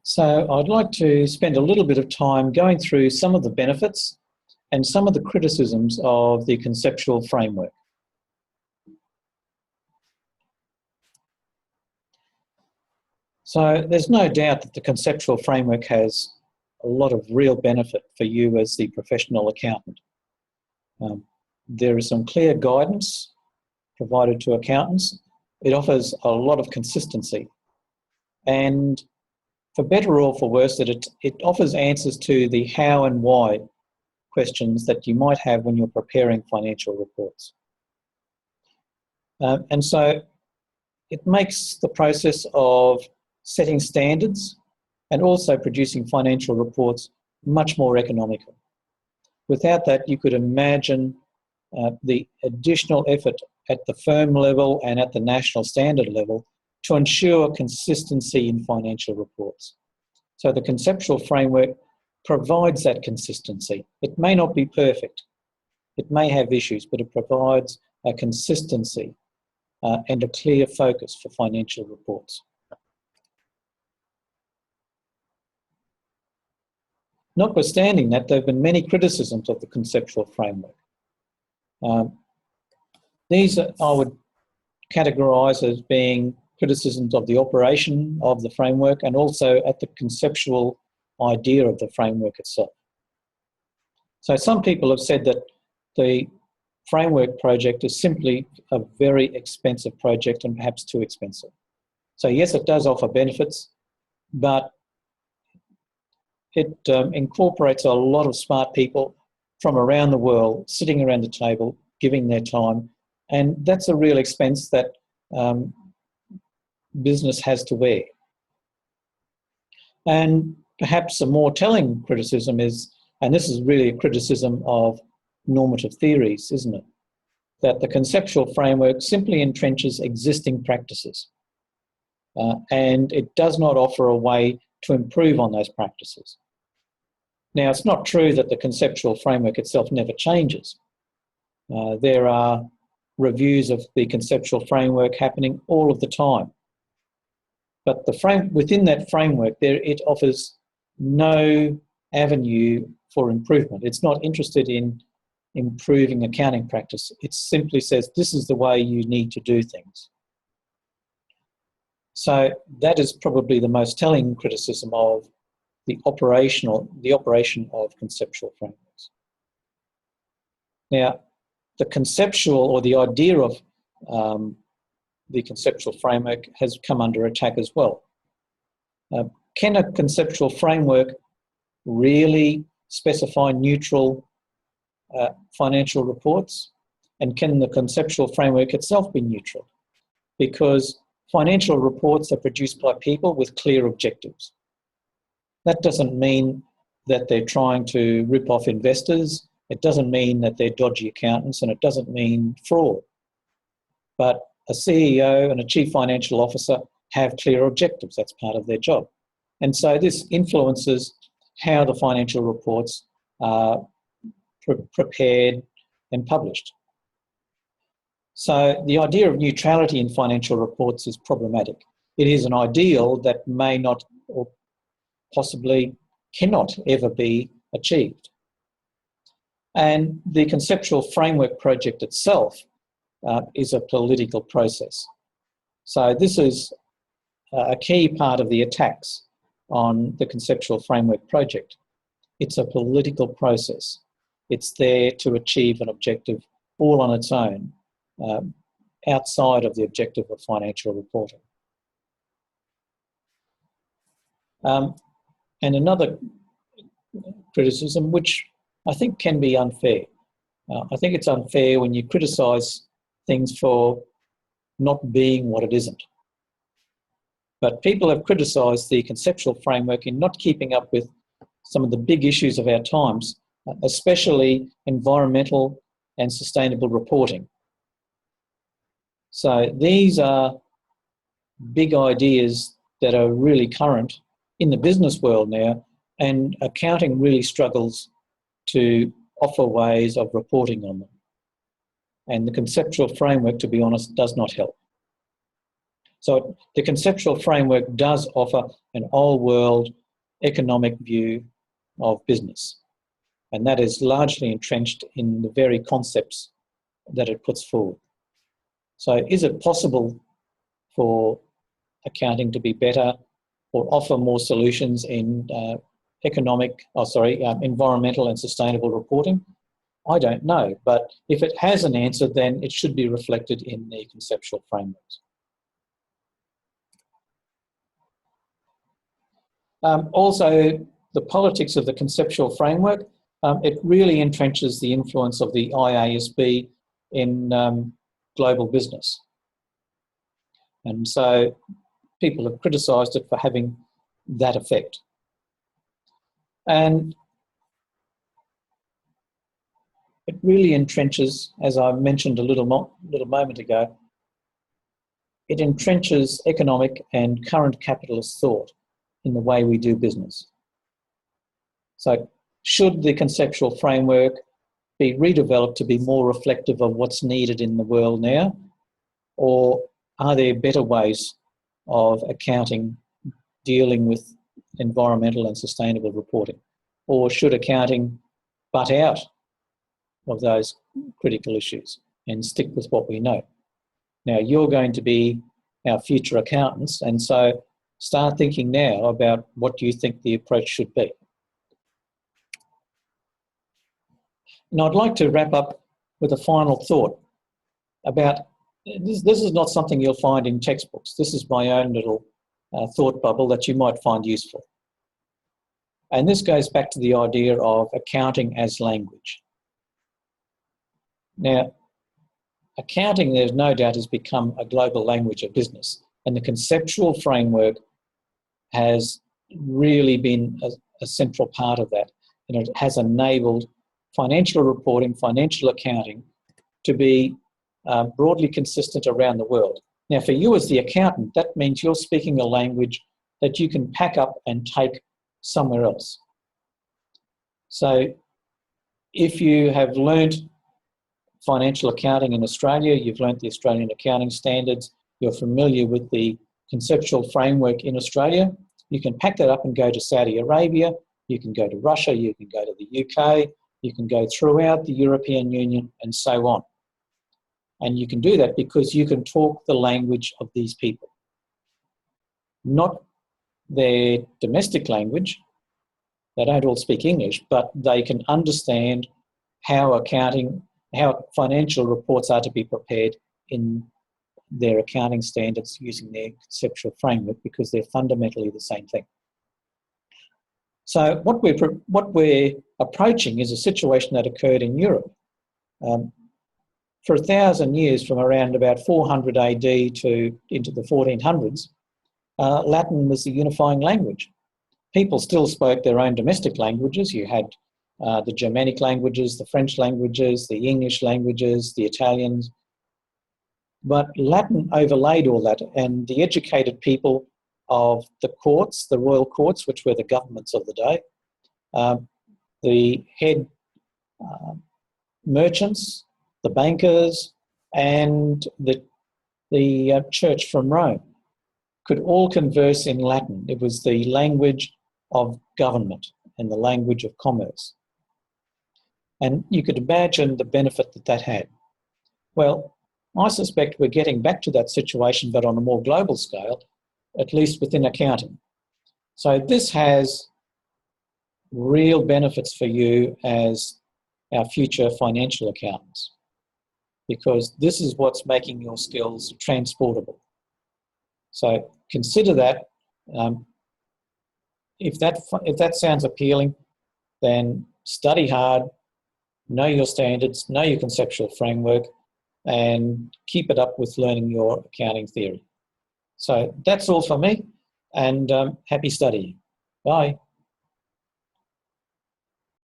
So I'd like to spend a little bit of time going through some of the benefits and some of the criticisms of the conceptual framework. So there's no doubt that the conceptual framework has a lot of real benefit for you as the professional accountant. There is some clear guidance provided to accountants. It offers a lot of consistency. And for better or for worse, that it offers answers to the how and why questions that you might have when you're preparing financial reports. And so it makes the process of setting standards and also producing financial reports much more economical. Without that, you could imagine the additional effort at the firm level and at the national standard level to ensure consistency in financial reports. So the conceptual framework provides that consistency. It may not be perfect. It may have issues, but it provides a consistency and a clear focus for financial reports. Notwithstanding that, there have been many criticisms of the conceptual framework. These I would categorise as being criticisms of the operation of the framework and also at the conceptual idea of the framework itself. So some people have said that the framework project is simply a very expensive project and perhaps too expensive. So yes, it does offer benefits, but it incorporates a lot of smart people from around the world sitting around the table, giving their time, and that's a real expense that business has to wear. And perhaps a more telling criticism is, and this is really a criticism of normative theories, isn't it? That the conceptual framework simply entrenches existing practices and it does not offer a way to improve on those practices. Now, it's not true that the conceptual framework itself never changes. There are reviews of the conceptual framework happening all of the time. But within that framework, it offers no avenue for improvement. It's not interested in improving accounting practice. It simply says, this is the way you need to do things. So that is probably the most telling criticism of the operation of conceptual frameworks. Now, the conceptual or the idea of the conceptual framework has come under attack as well. Can a conceptual framework really specify neutral financial reports? And can the conceptual framework itself be neutral? Because financial reports are produced by people with clear objectives. That doesn't mean that they're trying to rip off investors. It doesn't mean that they're dodgy accountants, and it doesn't mean fraud. But a CEO and a chief financial officer have clear objectives. That's part of their job. And so this influences how the financial reports are prepared and published. So the idea of neutrality in financial reports is problematic. It is an ideal that may not or possibly cannot ever be achieved. And the conceptual framework project itself is a political process. So this is a key part of the attacks on the conceptual framework project. It's a political process. It's there to achieve an objective all on its own, outside of the objective of financial reporting. And another criticism, which I think can be unfair. I think it's unfair when you criticise things for not being what it isn't. But people have criticised the conceptual framework in not keeping up with some of the big issues of our times, especially environmental and sustainable reporting. So these are big ideas that are really current in the business world now, and accounting really struggles to offer ways of reporting on them. And the conceptual framework, to be honest, does not help. So the conceptual framework does offer an all-world economic view of business, and that is largely entrenched in the very concepts that it puts forward. So is it possible for accounting to be better or offer more solutions in environmental and sustainable reporting? I don't know, but if it has an answer, then it should be reflected in the conceptual frameworks. Also, the politics of the conceptual framework, it really entrenches the influence of the IASB in global business. And so people have criticised it for having that effect. And it really entrenches, as I mentioned a little moment ago, it entrenches economic and current capitalist thought in the way we do business. So should the conceptual framework be redeveloped to be more reflective of what's needed in the world now? Or are there better ways of accounting dealing with environmental and sustainable reporting? Or should accounting butt out of those critical issues and stick with what we know? Now, you're going to be our future accountants, and so start thinking now about what you think the approach should be. Now, I'd like to wrap up with a final thought about this. This is not something you'll find in textbooks. This is my own little thought bubble that you might find useful. And this goes back to the idea of accounting as language. Now, accounting, there's no doubt, has become a global language of business, and the conceptual framework has really been a central part of that, and it has enabled financial reporting, financial accounting to be broadly consistent around the world. Now, for you as the accountant, that means you're speaking a language that you can pack up and take somewhere else. So if you have learnt financial accounting in Australia, you've learnt the Australian accounting standards, you're familiar with the conceptual framework in Australia, you can pack that up and go to Saudi Arabia, you can go to Russia, you can go to the UK, you can go throughout the European Union and so on. And you can do that because you can talk the language of these people. Not their domestic language, they don't all speak English, but they can understand how financial reports are to be prepared in their accounting standards using their conceptual framework, because they're fundamentally the same thing. So what we're approaching is a situation that occurred in Europe. For 1,000 years, from around about 400 AD to into the 1400s, Latin was the unifying language. People still spoke their own domestic languages. You had the Germanic languages, the French languages, the English languages, the Italians. But Latin overlaid all that, and the educated people of the courts, the royal courts, which were the governments of the day, the head merchants, the bankers, and the church from Rome could all converse in Latin. It was the language of government and the language of commerce. And you could imagine the benefit that that had. Well, I suspect we're getting back to that situation, but on a more global scale, at least within accounting. So this has real benefits for you as our future financial accountants, because this is what's making your skills transportable. So consider that. If that sounds appealing, then study hard, know your standards, know your conceptual framework, and keep it up with learning your accounting theory. So that's all for me, and happy studying. Bye.